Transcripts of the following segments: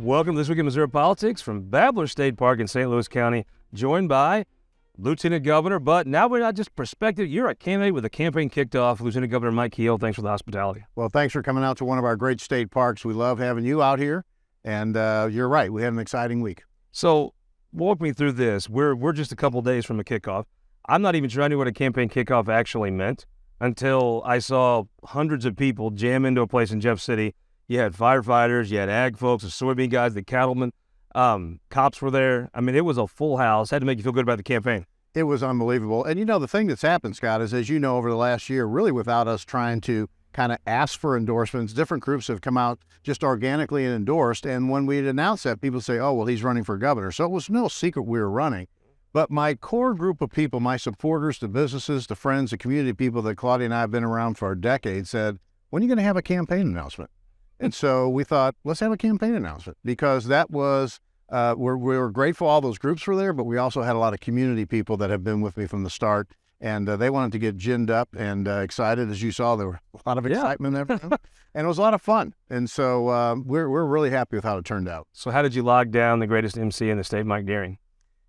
Welcome to This Week in Missouri Politics from Babbler State Park in St. Louis County, joined by Lieutenant Governor, but now we're not just prospective. You're a candidate with a campaign kicked off. Lieutenant Governor Mike Kehoe, thanks for the hospitality. Well, thanks for coming out to one of our great state parks. We love having you out here, and you're right. We had an exciting week. So walk me through this. We're just a couple days from a kickoff. I'm not even sure I knew what a campaign kickoff actually meant until I saw hundreds of people jam into a place in Jeff City. You had firefighters, you had ag folks, the soybean guys, the cattlemen, cops were there. I mean, it was a full house. Had to make you feel good about the campaign. It was unbelievable. And, the thing that's happened, Scott, is, as you know, over the last year, really without us trying to kind of ask for endorsements, different groups have come out just organically and endorsed. And when we had announced that, people say, oh, well, he's running for governor. So it was no secret we were running. But my core group of people, my supporters, the businesses, the friends, the community people that Claudia and I have been around for a decade said, when are you going to have a campaign announcement? And so we thought, let's have a campaign announcement, because that was, we were grateful all those groups were there, but we also had a lot of community people that have been with me from the start, and they wanted to get ginned up and excited. As you saw, there were a lot of excitement there, and it was a lot of fun. And so we're really happy with how it turned out. So how did you log down the greatest MC in the state, Mike Deering?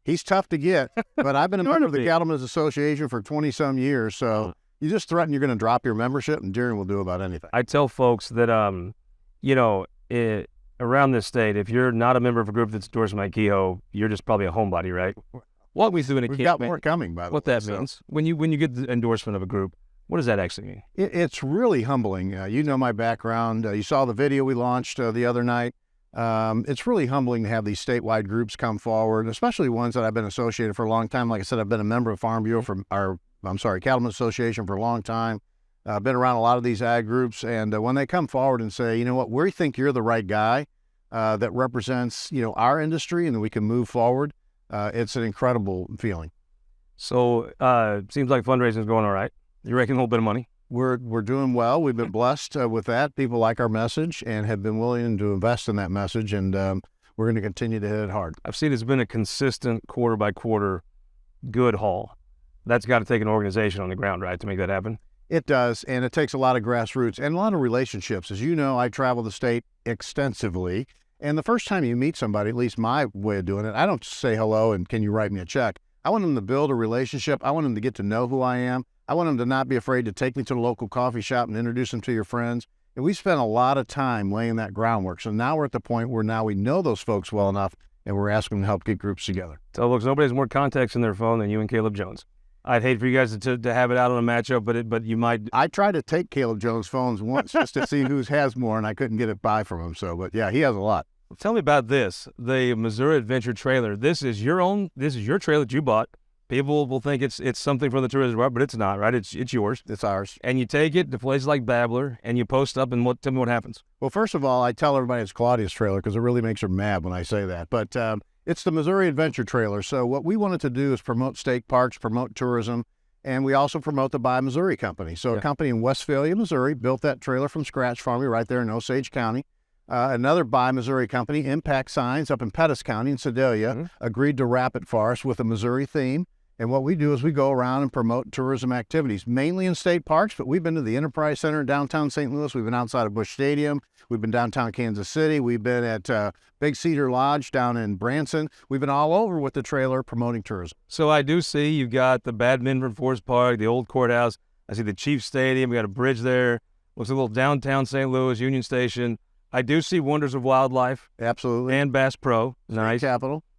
He's tough to get, but I've been a member of the Cattlemen's Association for 20-some years, so you just threaten you're going to drop your membership, and Deering will do about anything. I tell folks that, around this state, if you're not a member of a group that's endorsed Mike Kehoe, you're just probably a homebody, right? Walk me through in a We've campaign. got more coming, by the way. What that means. When you get the endorsement of a group, what does that actually mean? It's really humbling. You know my background. You saw the video we launched the other night. It's really humbling to have these statewide groups come forward, especially ones that I've been associated for a long time. Like I said, I've been a member of Farm Bureau Cattlemen's Association for a long time. I've been around a lot of these ag groups, and when they come forward and say, you know what, we think you're the right guy that represents, our industry, and that we can move forward, it's an incredible feeling. So seems like fundraising is going all right. You're making a little bit of money. We're doing well. We've been blessed with that. People like our message and have been willing to invest in that message, and we're going to continue to hit it hard. I've seen it's been a consistent quarter-by-quarter good haul. That's got to take an organization on the ground, right, to make that happen? It does, and it takes a lot of grassroots and a lot of relationships. As you know, I travel the state extensively, and the first time you meet somebody, at least my way of doing it, I don't say hello and can you write me a check. I want them to build a relationship. I want them to get to know who I am. I want them to not be afraid to take me to the local coffee shop and introduce them to your friends. And we spent a lot of time laying that groundwork. So now we're at the point where now we know those folks well enough, and we're asking them to help get groups together. So, look, nobody has more contacts in their phone than you and Caleb Jones. I'd hate for you guys to have it out on a matchup, but you might. I tried to take Caleb Jones' phones once just to see who has more, and I couldn't get it by from him. So, but yeah, he has a lot. Tell me about this, the Missouri Adventure trailer. This is your trailer that you bought. People will think it's something from the tourism department, but it's not, right? It's yours. It's ours. And you take it to places like Babbler, and you post up, and tell me what happens. Well, first of all, I tell everybody it's Claudia's trailer because it really makes her mad when I say that. But it's the Missouri Adventure trailer. So what we wanted to do is promote state parks, promote tourism, and we also promote the Buy Missouri Company. So a company in Westphalia, Missouri, built that trailer from scratch for me right there in Osage County. Another Buy Missouri Company, Impact Signs, up in Pettis County in Sedalia, agreed to wrap it for us with a Missouri theme. And what we do is we go around and promote tourism activities, mainly in state parks, but we've been to the Enterprise Center in downtown St. Louis. We've been outside of Busch Stadium. We've been downtown Kansas City. We've been at Big Cedar Lodge down in Branson. We've been all over with the trailer promoting tourism. So I do see you've got the Badminton Forest Park, the old courthouse. I see the Chiefs Stadium. We got a bridge there. Looks a little downtown St. Louis, Union Station. I do see Wonders of Wildlife. Absolutely. And Bass Pro. Nice.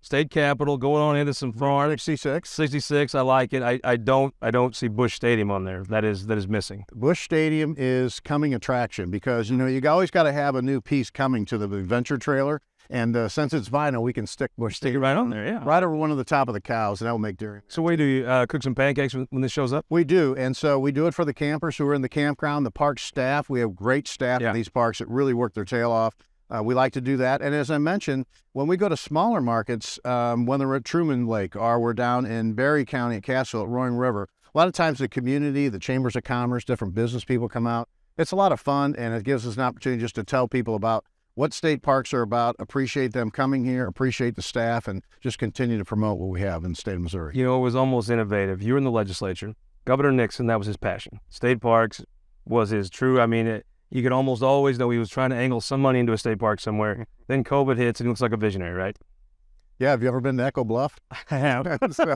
State Capitol, going on into some farm. 66, I like it. I don't see Busch Stadium on there. That is missing. Busch Stadium is coming attraction because, you always got to have a new piece coming to the adventure trailer. And since it's vinyl, we can stick Busch Stadium right on there, yeah. Right over one of the top of the cows, and that will make Deering. So what do you cook some pancakes when this shows up? We do, and so we do it for the campers who are in the campground, the park staff. We have great staff in these parks that really work their tail off. We like to do that. And as I mentioned, when we go to smaller markets, whether we're at Truman Lake or we're down in Berry County at Cassville at Roaring River, a lot of times the community, the chambers of commerce, different business people come out. It's a lot of fun, and it gives us an opportunity just to tell people about what state parks are about, appreciate them coming here, appreciate the staff, and just continue to promote what we have in the state of Missouri. It was almost innovative. You were in the legislature. Governor Nixon, that was his passion. State parks was his true, You could almost always know he was trying to angle some money into a state park somewhere. Then COVID hits and he looks like a visionary, right? Yeah, have you ever been to Echo Bluff? I have. So,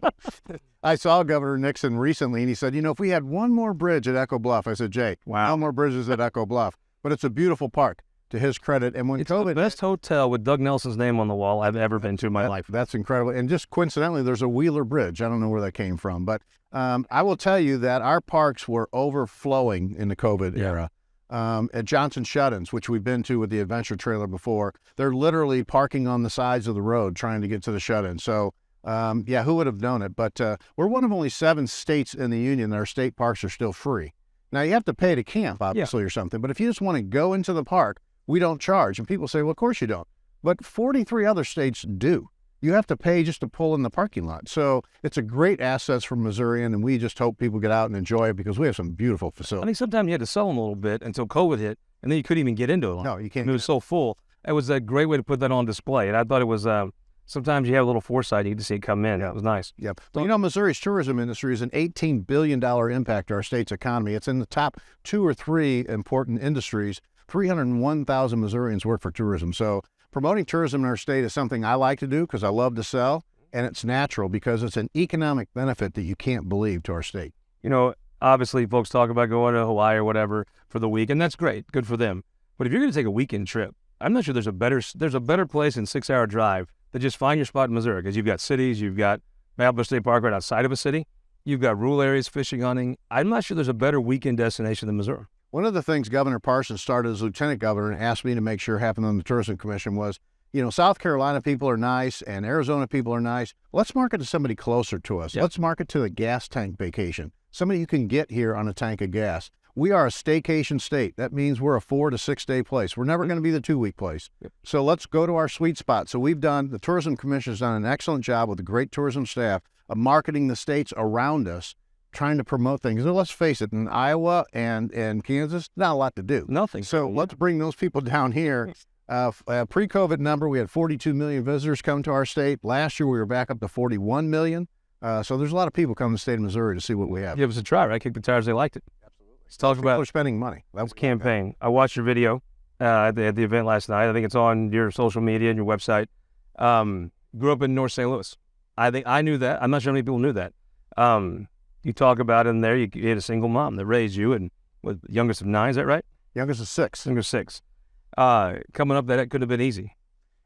I saw Governor Nixon recently, and he said, if we had one more bridge at Echo Bluff, I said, Jay, Wow. no more bridges at Echo Bluff. But it's a beautiful park, to his credit. And when It's COVID, the best hotel with Doug Nelson's name on the wall I've ever been to in my life. that's incredible. And just coincidentally, there's a Wheeler Bridge. I don't know where that came from, but I will tell you that our parks were overflowing in the COVID era. At Johnson Shut-ins, which we've been to with the adventure trailer before, they're literally parking on the sides of the road trying to get to the shut-in. So, who would have known it? But we're one of only 7 states in the union that our state parks are still free. Now, you have to pay to camp, obviously, or something. But if you just want to go into the park, we don't charge. And people say, well, of course you don't. But 43 other states do. You have to pay just to pull in the parking lot. So it's a great asset for Missourian, and we just hope people get out and enjoy it because we have some beautiful I facilities. think sometimes you had to sell them a little bit until COVID hit, and then you couldn't even get into it. No, you can't. It was so full. It was a great way to put that on display. And I thought it was, sometimes you have a little foresight. You get to see it come in. It was nice. Yep. Missouri's tourism industry is an $18 billion impact to our state's economy. It's in the top 2 or 3 important industries. 301,000 Missourians work for tourism. So promoting tourism in our state is something I like to do because I love to sell, and it's natural because it's an economic benefit that you can't believe to our state. Obviously folks talk about going to Hawaii or whatever for the week, and that's great. Good for them. But if you're going to take a weekend trip, I'm not sure there's a better place in 6-hour drive to just find your spot in Missouri, because you've got cities, you've got Malibu State Park right outside of a city, you've got rural areas, fishing, hunting. I'm not sure there's a better weekend destination than Missouri. One of the things Governor Parsons started as lieutenant governor and asked me to make sure happened on the Tourism Commission was, South Carolina people are nice and Arizona people are nice. Let's market to somebody closer to us. Yep. Let's market to a gas tank vacation, somebody you can get here on a tank of gas. We are a staycation state. That means we're a 4 to 6 day place. We're never going to be the 2-week place. Yep. So let's go to our sweet spot. So the Tourism Commission has done an excellent job with a great tourism staff of marketing the states around us, trying to promote things. And let's face it, in Iowa and Kansas, not a lot to do. Nothing. So let's bring those people down here. Pre-COVID number, we had 42 million visitors come to our state. Last year, we were back up to 41 million. So there's a lot of people coming to the state of Missouri to see what we have. Give us a try, right? Kick the tires, they liked it. Absolutely. Let's talk People about are spending money. this campaign. I watched your video at the event last night. I think it's on your social media and your website. Grew up in North St. Louis. I think I knew that. I'm not sure how many people knew that. You talk about in there, you had a single mom that raised you, and with youngest of 9, is that right? Youngest is 6. Youngest 6. Coming up, that could have been easy.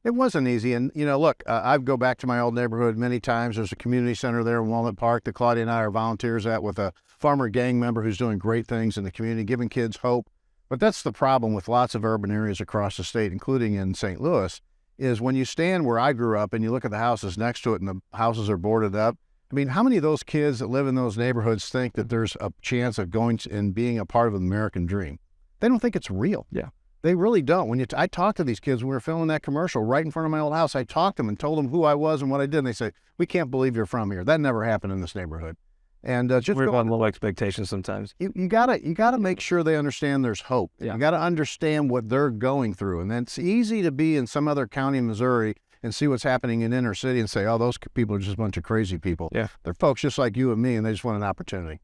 It wasn't easy. And, look, I go back to my old neighborhood many times. There's a community center there in Walnut Park that Claudia and I are volunteers at, with a farmer gang member who's doing great things in the community, giving kids hope. But that's the problem with lots of urban areas across the state, including in St. Louis, is when you stand where I grew up and you look at the houses next to it and the houses are boarded up. I mean, how many of those kids that live in those neighborhoods think that there's a chance of going and being a part of an American dream? They don't think it's real. Yeah. They really don't. I talked to these kids when we were filming that commercial right in front of my old house. I talked to them and told them who I was and what I did. And they say, we can't believe you're from here. That never happened in this neighborhood. And just We're on low expectations sometimes. you gotta make sure they understand there's hope. Yeah. You gotta understand what they're going through. And it's easy to be in some other county in Missouri and see what's happening in inner city and say, oh, those people are just a bunch of crazy people. Yeah. They're folks just like you and me, and they just want an opportunity.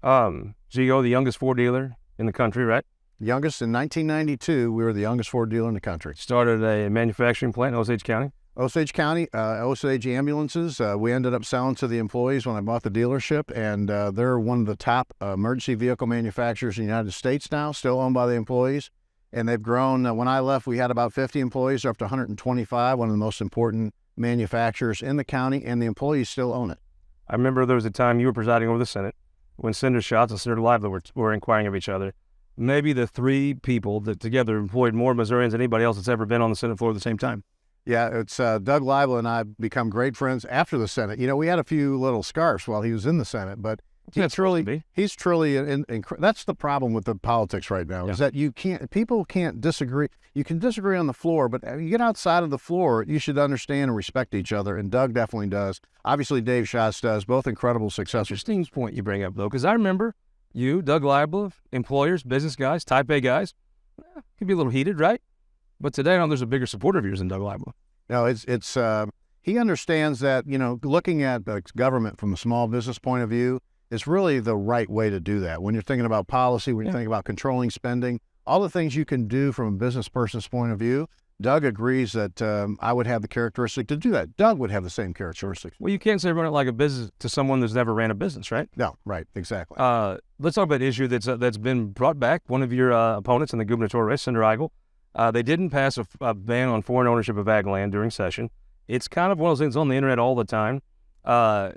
Zio, the youngest Ford dealer in the country, right? Youngest in 1992, we were the youngest Ford dealer in the country. Started a manufacturing plant in Osage County. Osage County, Osage ambulances. We ended up selling to the employees when I bought the dealership, and they're one of the top emergency vehicle manufacturers in the United States now, still owned by the employees. And they've grown. When I left, we had about 50 employees. They're up to 125, one of the most important manufacturers in the county, and the employees still own it. I remember there was a time you were presiding over the Senate when Senator Schatz and Senator Lively were inquiring of each other. Maybe the 3 people that together employed more Missourians than anybody else that's ever been on the Senate floor at the same time. Yeah, it's Doug Lively and I become great friends after the Senate. We had a few little scarfs while he was in the Senate, but he's truly, that's the problem with the politics right now, is that people can't disagree. You can disagree on the floor, but you get outside of the floor, you should understand and respect each other, and Doug definitely does. Obviously, Dave Schatz does, both incredible successors. Interesting point you bring up, though, because I remember you, Doug Lively, employers, business guys, type A guys, could be a little heated, right? But today, I know there's a bigger supporter of yours than Doug Lively. No, he understands that, looking at the government from a small business point of view is really the right way to do that. When you're thinking about policy, when you're thinking about controlling spending, all the things you can do from a business person's point of view. Doug agrees that I would have the characteristic to do that. Doug would have the same characteristics. Well, you can't say run it like a business to someone that's never ran a business, right? No, right, exactly. Let's talk about an issue that's been brought back. One of your opponents in the gubernatorial race, Senator Eigel, they didn't pass a ban on foreign ownership of ag land during session. It's kind of one of those things on the internet all the time. At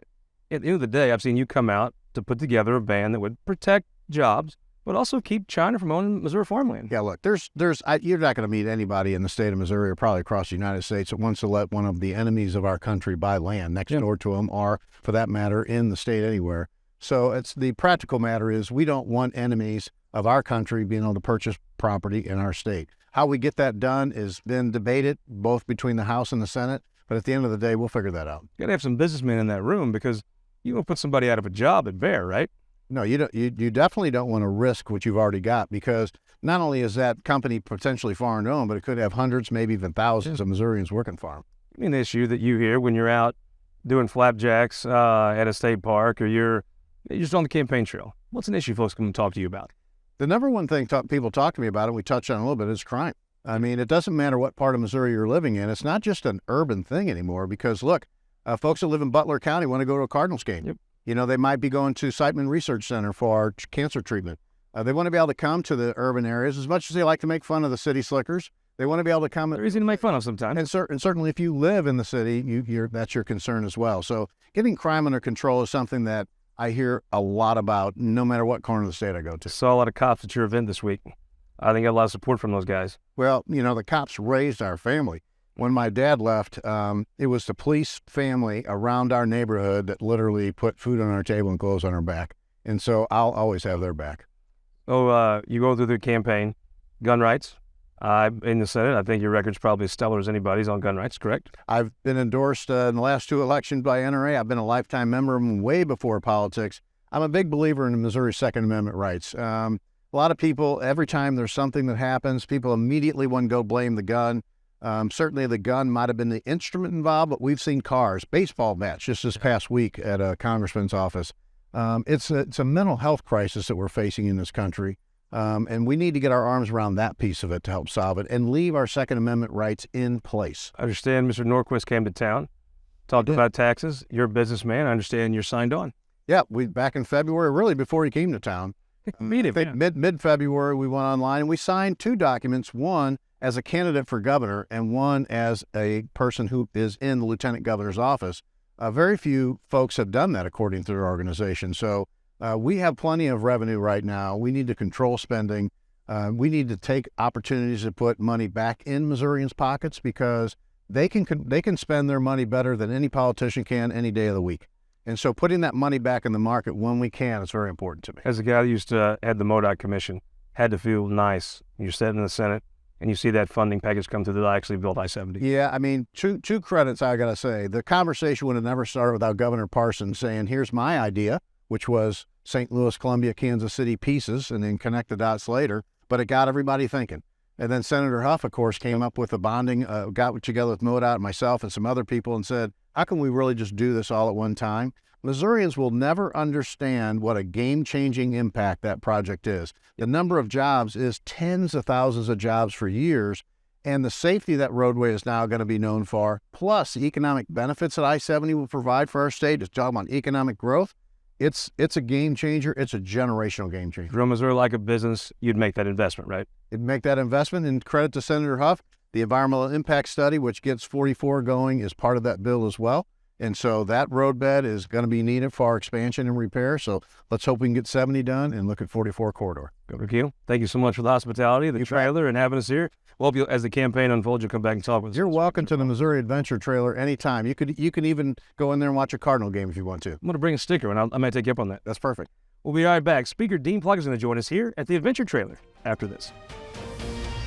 the end of the day, I've seen you come out to put together a ban that would protect jobs, but also keep China from owning Missouri farmland. Yeah, look, you're not going to meet anybody in the state of Missouri or probably across the United States that wants to let one of the enemies of our country buy land next door to them, or for that matter, in the state anywhere. So it's the practical matter is we don't want enemies of our country being able to purchase property in our state. How we get that done has been debated both between the House and the Senate, but at the end of the day, we'll figure that out. You got to have some businessmen in that room because you won't put somebody out of a job at Bear, right? No, you don't. You definitely don't want to risk what you've already got, because not only is that company potentially foreign owned, but it could have hundreds, maybe even thousands of Missourians working for them. I mean, the issue that you hear when you're out doing flapjacks at a state park, or you're just on the campaign trail. What's an issue folks come and talk to you about? The number one thing people talk to me about, and we touched on a little bit, is crime. I mean, it doesn't matter what part of Missouri you're living in. It's not just an urban thing anymore, because look, folks that live in Butler County want to go to a Cardinals game. Yep. You know, they might be going to Siteman Research Center for cancer treatment. They want to be able to come to the urban areas as much as they like to make fun of the city slickers. They want to be able to come. They're easy to make fun of sometimes. And certainly if you live in the city, that's your concern as well. So getting crime under control is something that I hear a lot about no matter what corner of the state I go to. Saw a lot of cops at your event this week. I think I got a lot of support from those guys. Well, you know, the cops raised our family. When my dad left, it was the police family around our neighborhood that literally put food on our table and clothes on our back. And so I'll always have their back. Oh, you go through the campaign, gun rights. In the Senate, I think your record's probably as stellar as anybody's on gun rights, correct? I've been endorsed in the last 2 elections by NRA. I've been a lifetime member of them way before politics. I'm a big believer in Missouri's Second Amendment rights. A lot of people, every time there's something that happens, people immediately want to go blame the gun. Certainly the gun might have been the instrument involved, but we've seen cars, baseball match just this past week at a congressman's office. It's a mental health crisis that we're facing in this country, and we need to get our arms around that piece of it to help solve it and leave our Second Amendment rights in place. I understand Mr. Norquist came to town, talked about taxes. You're a businessman. I understand you're signed on. Yeah, back in February, really before he came to town. Mid-February, we went online and we signed 2 documents, one as a candidate for governor and one as a person who is in the lieutenant governor's office. Very few folks have done that according to their organization. So we have plenty of revenue right now. We need to control spending. We need to take opportunities to put money back in Missourians' pockets, because they can spend their money better than any politician can any day of the week. And so putting that money back in the market when we can is very important to me. As a guy who used to head the MoDOT Commission, had to feel nice. You're sitting in the Senate and you see that funding package come through that actually built I-70. Yeah, I mean, two credits I got to say. The conversation would have never started without Governor Parsons saying, here's my idea, which was St. Louis, Columbia, Kansas City pieces, and then connect the dots later. But it got everybody thinking. And then Senator Huff, of course, came up with the bonding, got together with MoDOT, myself, and some other people and said, how can we really just do this all at one time? Missourians will never understand what a game-changing impact that project is. The number of jobs is tens of thousands of jobs for years, and the safety that roadway is now going to be known for, plus the economic benefits that I-70 will provide for our state. Just talking about economic growth, it's a game changer. It's a generational game changer. If you're in Missouri like a business, you'd make that investment, right? You'd make that investment, and credit to Senator Huff. The environmental impact study, which gets 44 going, is part of that bill as well. And so that roadbed is going to be needed for our expansion and repair. So let's hope we can get 70 done and look at 44 corridor. Governor Kehoe, thank you so much for the hospitality, the trailer, and having us here. Well, as the campaign unfolds, you'll come back and talk with us. You're welcome to the Missouri Adventure Trailer anytime. You can even go in there and watch a Cardinal game if you want to. I'm going to bring a sticker, and I might take you up on that. That's perfect. We'll be right back. Speaker Dean Plug is going to join us here at the Adventure Trailer after this.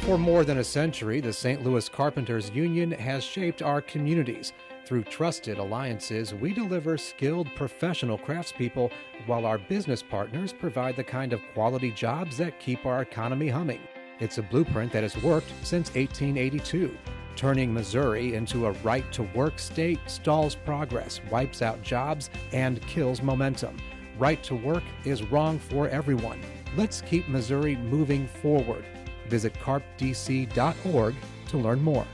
For more than a century, the St. Louis Carpenters Union has shaped our communities. Through trusted alliances, we deliver skilled professional craftspeople, while our business partners provide the kind of quality jobs that keep our economy humming. It's a blueprint that has worked since 1882. Turning Missouri into a right-to-work state stalls progress, wipes out jobs, and kills momentum. Right to work is wrong for everyone. Let's keep Missouri moving forward. Visit carpdc.org to learn more.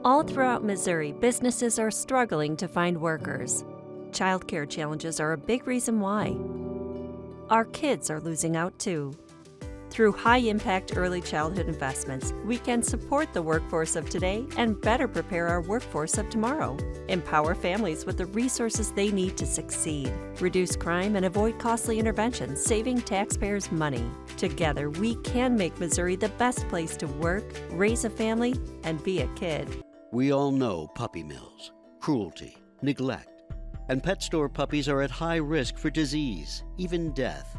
All throughout Missouri, businesses are struggling to find workers. Childcare challenges are a big reason why. Our kids are losing out too. Through high-impact early childhood investments, we can support the workforce of today and better prepare our workforce of tomorrow. Empower families with the resources they need to succeed. Reduce crime and avoid costly interventions, saving taxpayers money. Together, we can make Missouri the best place to work, raise a family, and be a kid. We all know puppy mills, cruelty, neglect, and pet store puppies are at high risk for disease, even death.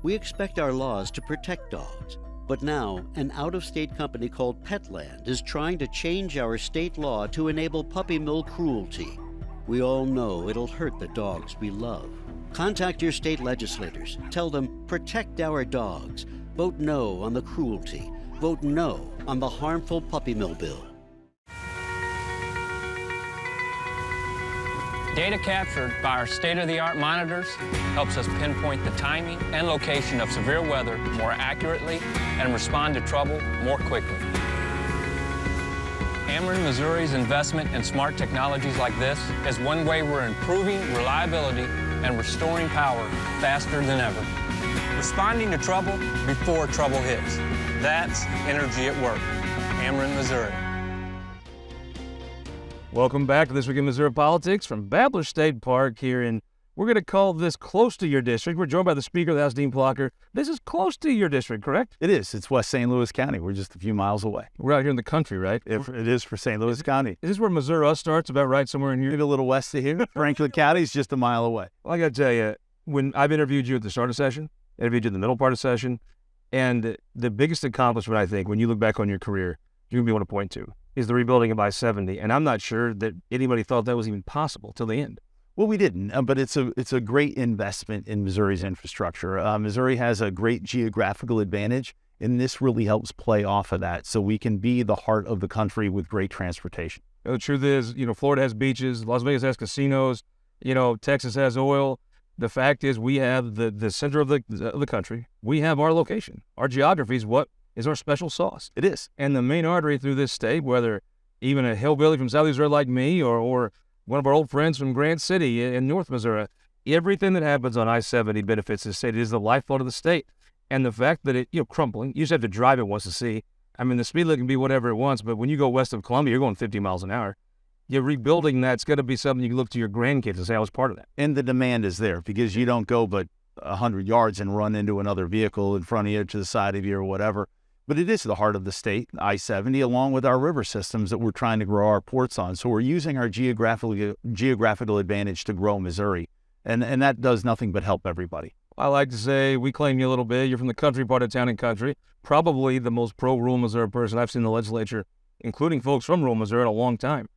We expect our laws to protect dogs, but now an out-of-state company called Petland is trying to change our state law to enable puppy mill cruelty. We all know it'll hurt the dogs we love. Contact your state legislators. Tell them, protect our dogs. Vote no on the cruelty. Vote no on the harmful puppy mill bill. Data captured by our state-of-the-art monitors helps us pinpoint the timing and location of severe weather more accurately and respond to trouble more quickly. Ameren, Missouri's investment in smart technologies like this is one way we're improving reliability and restoring power faster than ever. Responding to trouble before trouble hits. That's energy at work. Ameren, Missouri. Welcome back to This Week in Missouri Politics from Babbler State Park here in, we're going to call this close to your district. We're joined by the Speaker of the House, Dean Plocher. This is close to your district, correct? It is. It's West St. Louis County. We're just a few miles away. We're out here in the country, right? It is for St. Louis County. Is this where Missouri starts, about right somewhere in here? Maybe a little west of here. Franklin County is just a mile away. Well, I got to tell you, when I've interviewed you at the start of session, interviewed you in the middle part of session, and the biggest accomplishment, I think, when you look back on your career, you're going to be able to point to, is the rebuilding of I-70. And I'm not sure that anybody thought that was even possible till the end. Well, we didn't, but it's a great investment in Missouri's infrastructure. Missouri has a great geographical advantage, and this really helps play off of that, so we can be the heart of the country with great transportation. The truth is, Florida has beaches, Las Vegas has casinos, Texas has oil. The fact is, we have the center of the country. We have our location. Our geography is what is our special sauce. It is. And the main artery through this state, whether even a hillbilly from Southeast Missouri like me or one of our old friends from Grant City in North Missouri, everything that happens on I-70 benefits the state. It is the lifeblood of the state. And the fact that it, crumbling, you just have to drive it once to see. I mean, the speed limit can be whatever it wants, but when you go west of Columbia, you're going 50 miles an hour. You're rebuilding that's going to be something you can look to your grandkids and say, I was part of that. And the demand is there because you don't go but 100 yards and run into another vehicle in front of you, to the side of you, or whatever. But it is the heart of the state, I-70, along with our river systems that we're trying to grow our ports on. So we're using our geographical advantage to grow Missouri. And that does nothing but help everybody. I like to say, we claim you a little bit. You're from the country part of town and country. Probably the most pro-rural Missouri person I've seen in the legislature, including folks from rural Missouri, in a long time.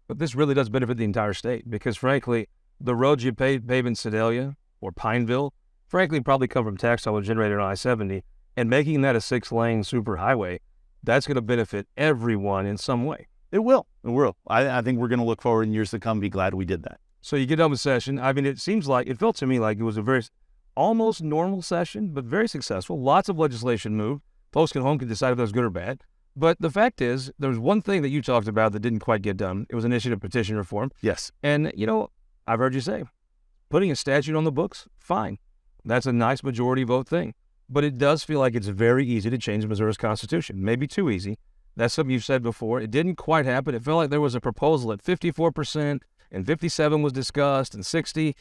But this really does benefit the entire state because, frankly, the roads you pave in Sedalia or Pineville, frankly, probably come from tax dollars generated on I-70. And making that a 6-lane superhighway, that's going to benefit everyone in some way. It will. It will. I think we're going to look forward in years to come, be glad we did that. So you get done with session. I mean, it felt to me like it was a very almost normal session, but very successful. Lots of legislation moved. Folks at home can decide if that was good or bad. But the fact is, there was one thing that you talked about that didn't quite get done. It was initiative petition reform. Yes. And, I've heard you say, putting a statute on the books, fine. That's a nice majority vote thing. But it does feel like it's very easy to change Missouri's constitution. Maybe too easy. That's something you've said before. It didn't quite happen. It felt like there was a proposal at 54%, and 57 was discussed, and 60.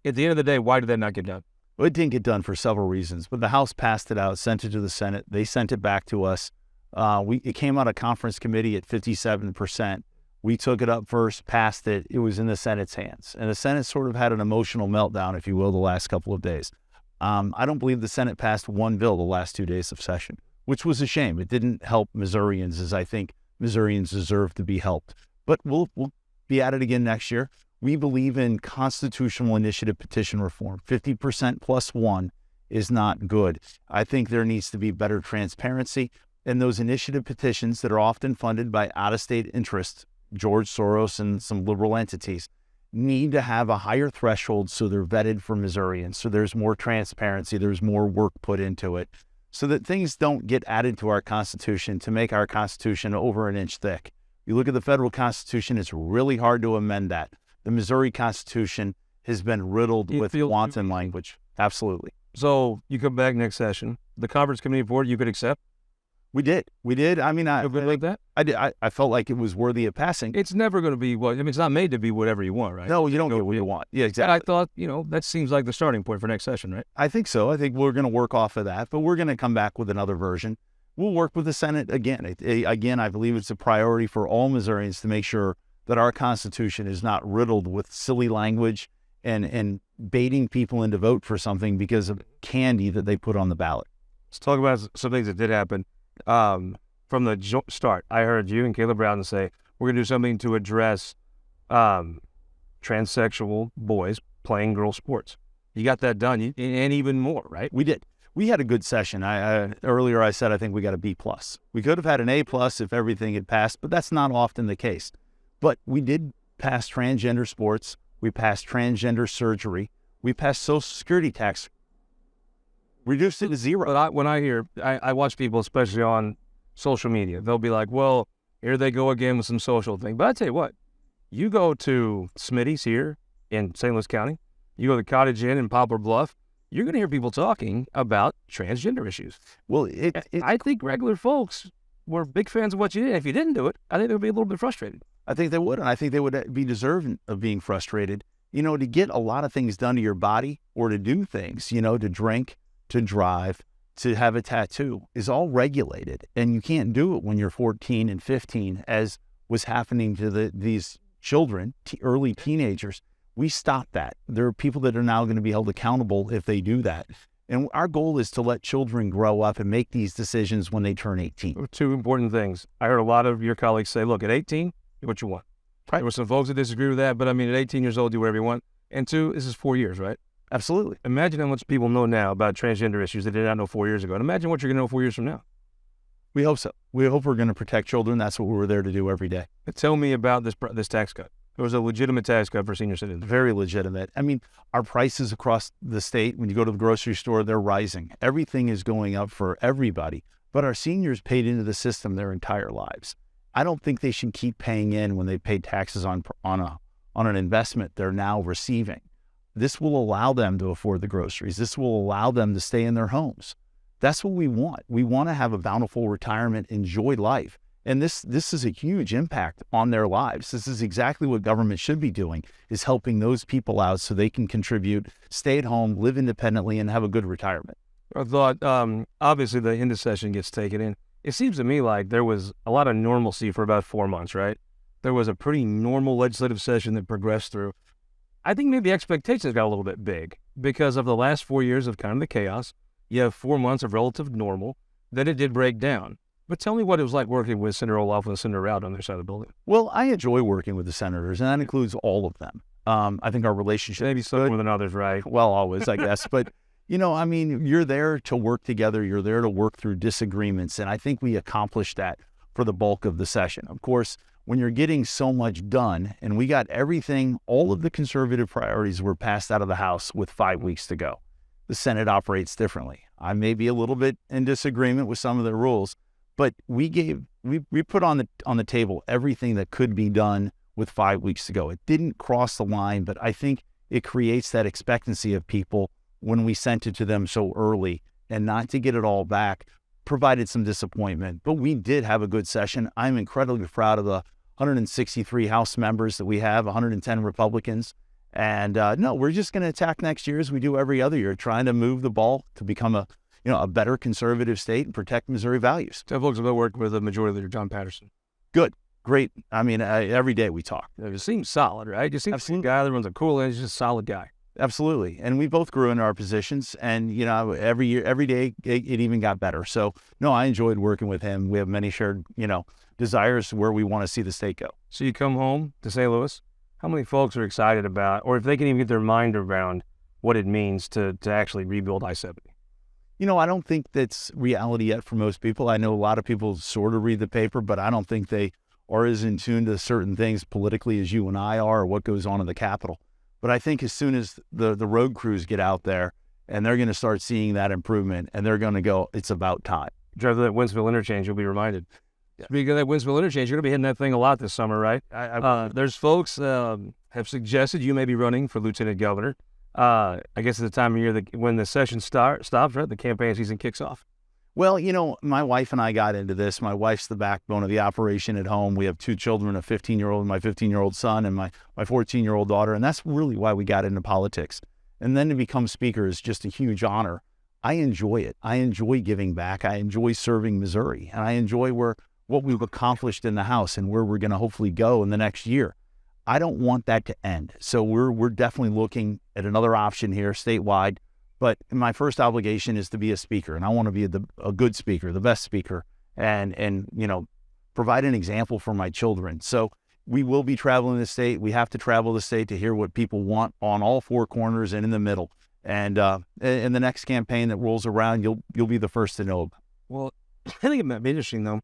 At the end of the day, why did that not get done? Well, it didn't get done for several reasons. But the House passed it out, sent it to the Senate. They sent it back to us. It came out of conference committee at 57%. We took it up first, passed it. It was in the Senate's hands. And the Senate sort of had an emotional meltdown, if you will, the last couple of days. I don't believe the Senate passed one bill the last 2 days of session, which was a shame. It didn't help Missourians as I think Missourians deserve to be helped. But we'll be at it again next year. We believe in constitutional initiative petition reform. 50% plus one is not good. I think there needs to be better transparency. And those initiative petitions that are often funded by out-of-state interests, George Soros and some liberal entities, need to have a higher threshold so they're vetted for Missourians. So there's more transparency, there's more work put into it. so that things don't get added to our Constitution to make our Constitution over an inch thick. You look at the federal Constitution, it's really hard to amend that. The Missouri Constitution has been riddled with wanton language. Absolutely. So you come back next session. The conference committee board you could accept? We did. I mean, I like that? I did. I felt like it was worthy of passing. It's never going to be it's not made to be whatever you want, right? No, you don't get what you want. Yeah, exactly. And I thought, that seems like the starting point for next session, right? I think so. I think we're going to work off of that, but we're going to come back with another version. We'll work with the Senate again. Again, I believe it's a priority for all Missourians to make sure that our Constitution is not riddled with silly language and baiting people in to vote for something because of candy that they put on the ballot. Let's talk about some things that did happen. From the start, I heard you and Caleb Brown say, we're going to do something to address transsexual boys playing girl sports. You got that done, and even more, right? We did. We had a good session. Earlier I said I think we got a B+. We could have had an A+ if everything had passed, but that's not often the case. But we did pass transgender sports. We passed transgender surgery. We passed Social Security tax. Reduced it to zero. But when I watch people, especially on social media, they'll be like, well, here they go again with some social thing. But I tell you what, you go to Smitty's here in St. Louis County, you go to the Cottage Inn in Poplar Bluff, you're going to hear people talking about transgender issues. Well, I think regular folks were big fans of what you did. If you didn't do it, I think they would be a little bit frustrated. I think they would, and I think they would be deserving of being frustrated. To get a lot of things done to your body or to do things, to drink, to drive, to have a tattoo is all regulated, and you can't do it when you're 14 and 15, as was happening to these children, early teenagers. We stopped that. There are people that are now going to be held accountable if they do that. And our goal is to let children grow up and make these decisions when they turn 18. Two important things. I heard a lot of your colleagues say, look, at 18, do what you want. Right. There were some folks that disagree with that, but I mean, at 18 years old, do whatever you want. And two, this is 4 years, right? Absolutely. Imagine how much people know now about transgender issues that they did not know 4 years ago. And imagine what you're going to know 4 years from now. We hope so. We hope we're going to protect children. That's what we were there to do every day. But tell me about this tax cut. It was a legitimate tax cut for senior citizens. Very legitimate. I mean, our prices across the state, when you go to the grocery store, they're rising. Everything is going up for everybody. But our seniors paid into the system their entire lives. I don't think they should keep paying in when they pay taxes on an investment they're now receiving. This will allow them to afford the groceries. This will allow them to stay in their homes. That's what we want. We want to have a bountiful retirement, enjoy life. And this is a huge impact on their lives. This is exactly what government should be doing, is helping those people out so they can contribute, stay at home, live independently, and have a good retirement. I thought, obviously, the end of session gets taken in. It seems to me like there was a lot of normalcy for about 4 months, right? There was a pretty normal legislative session that progressed through. I think maybe expectations got a little bit big because of the last 4 years of kind of the chaos. You have 4 months of relative normal. Then it did break down. But tell me what it was like working with Senator Olaf and Senator Rout on their side of the building. Well, I enjoy working with the senators, and that includes all of them. I think our relationship maybe some more than others, right? Well, always, I guess. But, I mean, you're there to work together. You're there to work through disagreements. And I think we accomplished that for the bulk of the session. Of course, when you're getting so much done, and we got everything, all of the conservative priorities were passed out of the House with 5 weeks to go. The Senate operates differently. I may be a little bit in disagreement with some of the rules, but we put on the table everything that could be done with 5 weeks to go. It didn't cross the line, but I think it creates that expectancy of people when we sent it to them so early, and not to get it all back provided some disappointment. But we did have a good session. I'm incredibly proud of the 163 House members that we have, 110 Republicans. And no, we're just going to attack next year as we do every other year, trying to move the ball to become a better conservative state and protect Missouri values. Tell folks about working with the Majority Leader John Patterson. Good. Great. I mean, every day we talk. It seems solid, right? It seems like a guy that runs a cool and he's just a solid guy. Absolutely. And we both grew in our positions, and, every year, every day, it even got better. So, no, I enjoyed working with him. We have many shared, desires where we want to see the state go. So you come home to St. Louis. How many folks are excited about, or if they can even get their mind around what it means to actually rebuild I-70? I don't think that's reality yet for most people. I know a lot of people sort of read the paper, but I don't think they are as in tune to certain things politically as you and I are, or what goes on in the Capitol. But I think as soon as the road crews get out there and they're going to start seeing that improvement, and they're going to go, it's about time. Drive to that Winsville interchange, you'll be reminded. Speaking of that Winsville interchange, you're going to be hitting that thing a lot this summer, right? There's folks have suggested you may be running for lieutenant governor. I guess at the time of year that when the session stops, right, the campaign season kicks off. Well, my wife and I got into this. My wife's the backbone of the operation at home. We have 2 children, a 15-year-old, my 15-year-old son, and my 14-year-old daughter, and that's really why we got into politics. And then to become speaker is just a huge honor. I enjoy it. I enjoy giving back. I enjoy serving Missouri, and I enjoy what we've accomplished in the House and where we're going to hopefully go in the next year. I don't want that to end. So we're definitely looking at another option here statewide. But my first obligation is to be a speaker, and I want to be a good speaker, the best speaker, and provide an example for my children. So we will be traveling the state. We have to travel the state to hear what people want on all 4 corners and in the middle. And in the next campaign that rolls around, you'll be the first to know about. Well, I think it might be interesting though.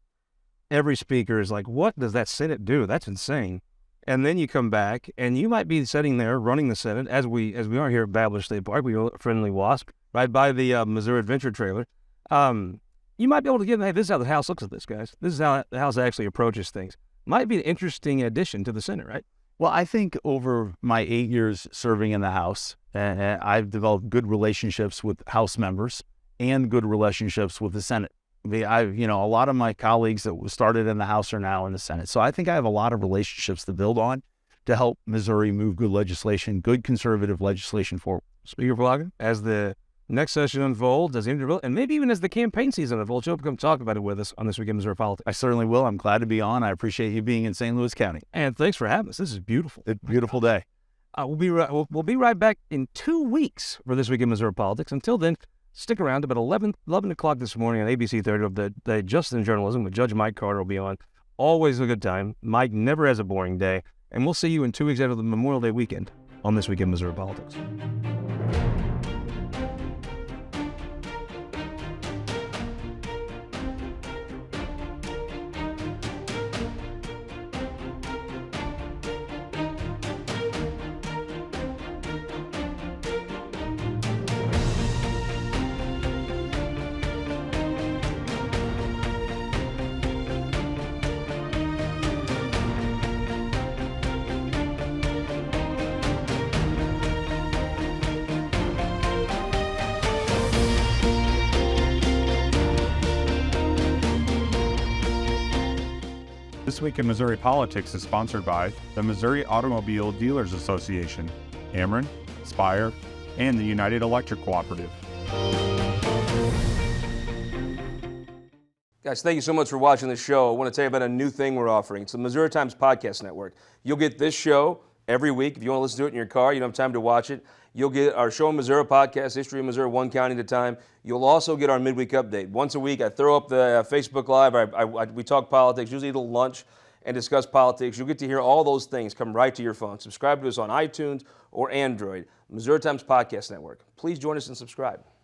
Every speaker is like, what does that Senate do? That's insane. And then you come back, and you might be sitting there running the Senate, as we are here at Babbler State Park. We go friendly wasp right by the Missouri Adventure trailer. You might be able to give, hey, this is how the House looks at this, guys. This is how the House actually approaches things. Might be an interesting addition to the Senate, right? Well, I think over my 8 years serving in the House, I've developed good relationships with House members and good relationships with the Senate. A lot of my colleagues that started in the House are now in the Senate. So I think I have a lot of relationships to build on to help Missouri move good legislation, good conservative legislation forward. Speaker Plocher, as the next session unfolds, and maybe even as the campaign season unfolds, you'll come talk about it with us on This Week in Missouri Politics. I certainly will. I'm glad to be on. I appreciate you being in St. Louis County. And thanks for having us. This is beautiful. It's a beautiful day. We'll be right back in 2 weeks for This Week in Missouri Politics. Until then, stick around. About 11 o'clock this morning on ABC 30 of the Justice in Journalism with Judge Mike Carter will be on. Always a good time. Mike never has a boring day. And we'll see you in 2 weeks after the Memorial Day weekend on This Week in Missouri Politics. This Week in Missouri Politics is sponsored by the Missouri Automobile Dealers Association, Ameren, Spire, and the United Electric Cooperative. Guys, thank you so much for watching this show. I want to tell you about a new thing we're offering. It's the Missouri Times Podcast Network. You'll get this show every week. If you want to listen to it in your car, you don't have time to watch it. You'll get our Show in Missouri podcast, History of Missouri, one county at a time. You'll also get our midweek update. Once a week, I throw up the Facebook Live. We talk politics, usually eat a little lunch and discuss politics. You'll get to hear all those things come right to your phone. Subscribe to us on iTunes or Android. Missouri Times Podcast Network. Please join us and subscribe.